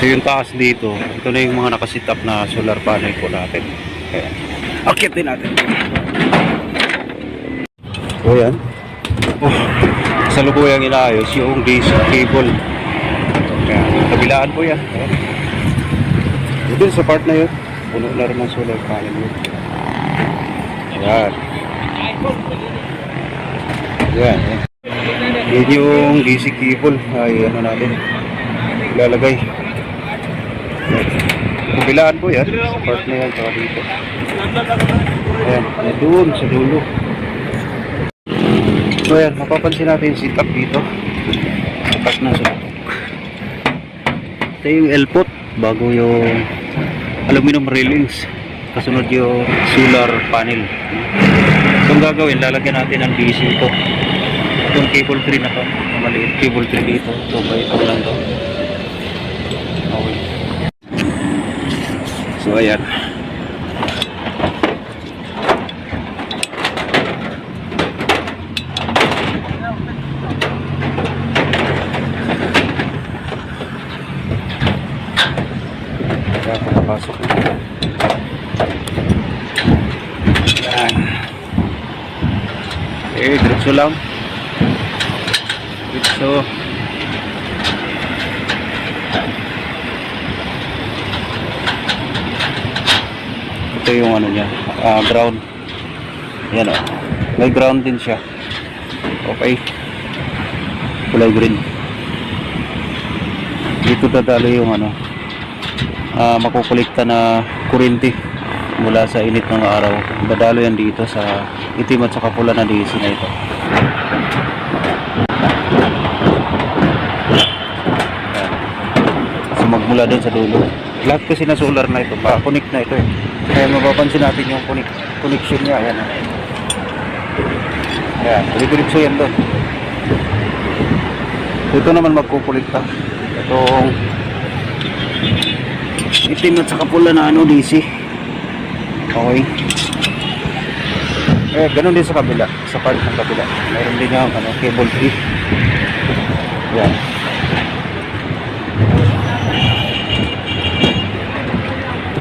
yung taas dito, ito na yung mga nakasit up na solar panel po natin. Ayan. Akitin natin. So yan. Sa lubuyang inaayos yung DC cable. Ayan. Kabilaan po yan. Dito sa part na yun, puno na rin ng solar panel yun. Ayan. Ayan. Yun yung DC cable ay ano natin ilalagay. Kabilaan po yan sa part na yan saka dito. Ayan, doon sa dulo. So ayan, mapapansin natin yung setup dito sa part na sa ito yung L-pot bago yung aluminum railings, kasunod yung solar panel. Itong gagawin, lalagyan natin ng DC ito. Itong cable 3 na to, maliit cable 3 dito. So ba ito lang to. Okay. So ayan. Kaya pumapasok na. Ayan. Okay, diretso lang. So ito yung ano niya, ground. Yan o, may ground din siya. Okay, kulay green. Dito dadalo yung ano, makukulikta na kuryente mula sa init ng araw. Dadalo yan dito sa itim at saka pula na DC na ito. Magmula doon sa dulo. Lahat kasi na solar na ito, pa-connect na ito eh. Kaya mapapansin natin yung connection niya. Ayan. Ayan, diretso yan doon. Ito naman magkukulikta. Itong itim at saka pula na ano, DC. Okay. Eh, ganun din sa kabila. Sa part ng kabila. Mayroon din yung ano, cable 3. Ayan.